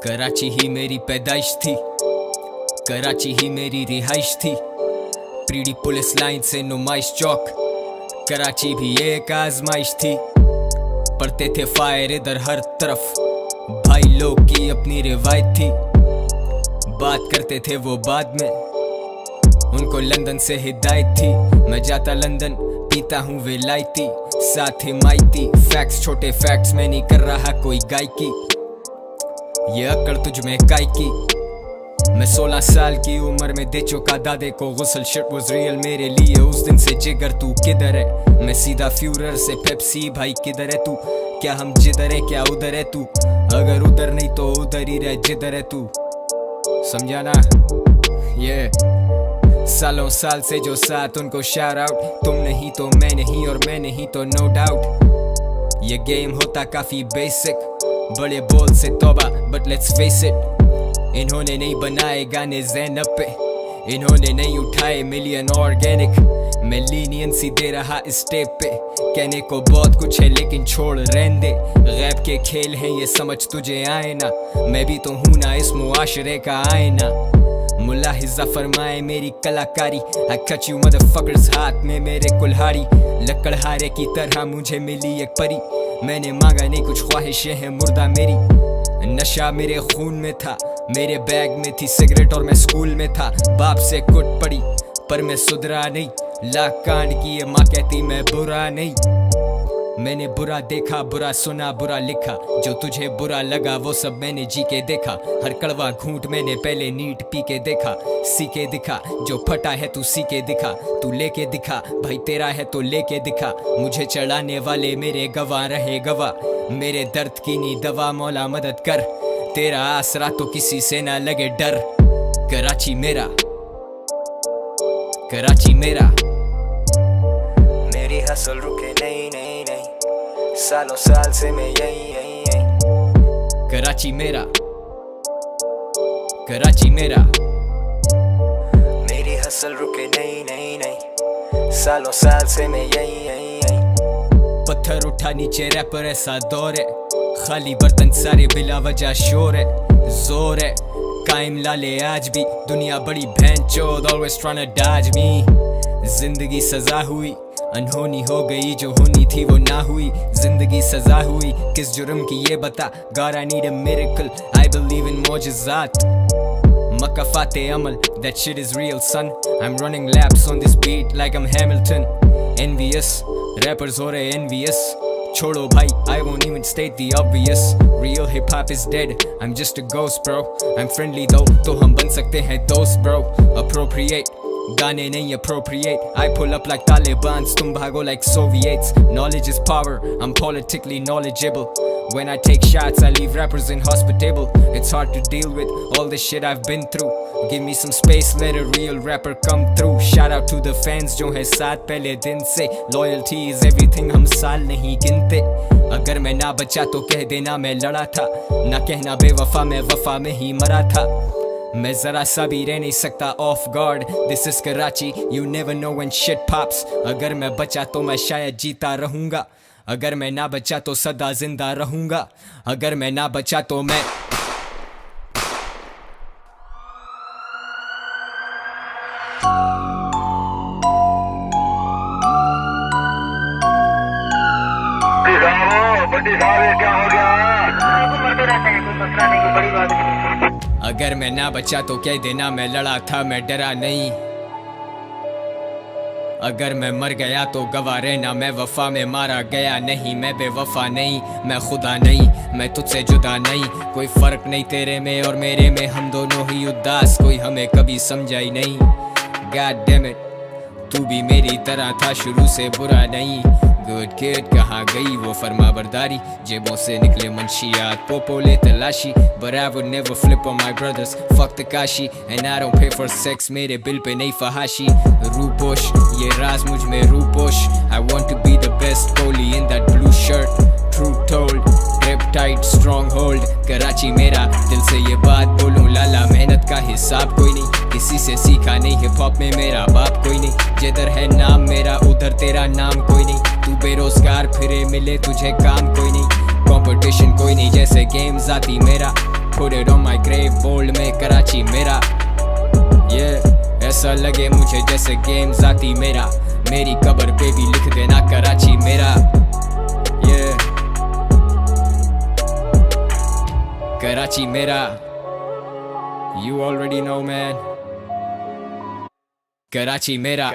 कराची ही मेरी पैदाइश थी, कराची ही मेरी रिहाइश थी। प्रीडी पुलिस लाइन से नुमाइश चौक, कराची भी एक आजमाइश थी। पड़ते थे फायर इधर हर तरफ, भाई लोग की अपनी रिवायत थी। बात करते थे वो बाद में, उनको लंदन से हिदायत थी। मैं जाता लंदन, पीता हूँ विलायती, साथ हिमायती। फैक्ट्स छोटे फैक्ट्स, मैं नहीं कर रहा कोई गायकी। ये अकड़ तुझ में काय की। मैं 16 साल की उम्र में दे चुका दादे को गुस्ल। शिट वाज रियल मेरे लिए उस दिन से। जिगर तू किधर है? मैं सीधा फ्यूरर से पेप्सी। भाई किधर है तू? क्या हम जिधर है क्या उधर है तू? अगर उधर नहीं तो उधर ही रह जिधर है तू। समझा ना? ये सालों साल से जो साथ, उनको शाउट आउट। तुम नहीं तो मैं नहीं, और मैं नहीं तो नो डाउट। ये गेम होता काफी बेसिक, बड़े बोल से तौबा, बट लेट्स फेस इट। इन्होंने नहीं बनाए गाने ज़ैनब पे, इन्होंने नहीं उठाए मिलियन ऑर्गेनिक। मैं लीनियंसी दे रहा इस स्टेप पे। कहने को बहुत कुछ है लेकिन छोड़ रहने दे। गैब के खेल हैं ये, समझ तुझे आए ना। मैं भी तो हूँ ना इस मुआशरे का आईना। मुलाहिजा फरमाए मेरी कलाकारी। I cut you motherfuckers, हाथ में मेरे कुल्हाड़ी। लकड़हारे की तरह मुझे मिली एक परी। मैंने मांगा नहीं कुछ, ख्वाहिशें हैं मुर्दा मेरी। नशा मेरे खून में था, मेरे बैग में थी सिगरेट और मैं स्कूल में था। बाप से कुट पड़ी पर मैं सुधरा नहीं। लाख कांड किए, माँ कहती मैं बुरा नहीं। मैंने बुरा देखा, बुरा सुना, बुरा लिखा। जो तुझे बुरा लगा वो सब मैंने जी के देखा। हर कड़वा घूंट मैंने पहले नीट पी के देखा। सी के दिखा, जो फटा है तू सी के दिखा। तू लेके दिखा, भाई तेरा है तो लेके दिखा। मुझे चढ़ाने वाले मेरे गवाह रहे गवाह। मेरे दर्द की नी दवा, मौला मदद कर। तेरा आसरा तो किसी से ना लगे डर। कराची मेरा, कराची मेरा। मेरी हसल रुके नहीं नहीं नहीं, सालों साल से मैं यही यही यही। कराची मेरा, कराची मेरा। मेरी हसल रुके नहीं नहीं नहीं, सालों साल से मैं यही यही यही। पत्थर उठा नीचे रैपर ऐसा दौर है, खाली बर्तन सारे बिला वजह शोर है। जोर है कायम लाले आज भी, दुनिया बड़ी भैन चोद, always tryna dodge me। जिंदगी सजा हुई, अनहोनी हो गई, जो होनी थी वो ना हुई। जिंदगी सजा हुई किस जुर्म की ये बता। God I need a miracle, I believe in मोजज़ात। मकफ़ाते Amal, that shit is real son। I'm running laps on this beat like I'm Hamilton। Envious, rappers हो रहे envious। छोड़ो भाई, I won't even state the obvious। Real hip hop is dead, I'm just a ghost bro। I'm friendly though, तो हम बन सकते हैं दोस्त bro। Appropriate, गाने नहीं appropriate। I pull up like Talibans, तुम भागो like Soviets। Knowledge is power, I'm politically knowledgeable। When I take shots, I leave rappers inhospitable। It's hard to deal with all the shit I've been through। Give me some space, let a real rapper come through। Shout out to the fans जो है साथ पहले दिन से। Loyalty is everything, हम साल नहीं गिनते। अगर मैं ना बचा तो कह देना मैं लड़ा था, ना कहना बेवफा मैं वफा में ही मरा था। मैं जरा सा भी रह नहीं सकता off guard। This is Karachi, you never know when shit pops। अगर मैं बचा तो मैं शायद जीता रहूँगा, अगर मैं ना बचा तो सदा जिंदा रहूँगा। अगर मैं ना बचा तो मैं क्या हो गया? मरते रहते हैं, कोई मसला नहीं, कोई बड़ी बात नहीं। अगर मैं ना बचा तो कह देना मैं लड़ा था, मैं डरा नहीं। अगर मैं मर गया तो गवाह रहना, मैं वफा में मारा गया नहीं। मैं बेवफा नहीं, मैं खुदा नहीं, मैं तुझसे जुदा नहीं। कोई फर्क नहीं तेरे में और मेरे में, हम दोनों ही उदास। कोई हमें कभी समझा ही नहीं। God damn it, तू भी मेरी तरह था, शुरू से बुरा नहीं। गुड किड कहाँ गई वो फरमा बरदारी? जेबों से निकले मंशियात, पोपो ले तलाशी। But I would never flip on my brothers, fuck Takashi। And I don't pay for sex, मेरे बिल पे नहीं फहाशी। रूपोश ये राज मुझ में Ruposh. I want to be the best goalie in that blue shirt। Truth told, grip tight, stronghold। Karachi मेरा, दिल से ये बात बोलूं लाला। मेहनत का हिसाब कोई नहीं, किसी से सीखा नहीं। हिप हॉप में मेरा बाप कोई नहीं। जिधर है नाम मेरा उधर तेरा नाम कोई नहीं। तू बेरोजगार फिरे मिले तुझे काम कोई नहीं। कंपटीशन कोई नहीं, जैसे गेम जाती मेरा। put it on my grave bold में कराची मेरा, yeah ऐसा लगे मुझे जैसे गेम्स आती मेरा, मेरी कब्र पे भी लिख देना कराची मेरा, yeah कराची मेरा, you already know man, Karachi मेरा।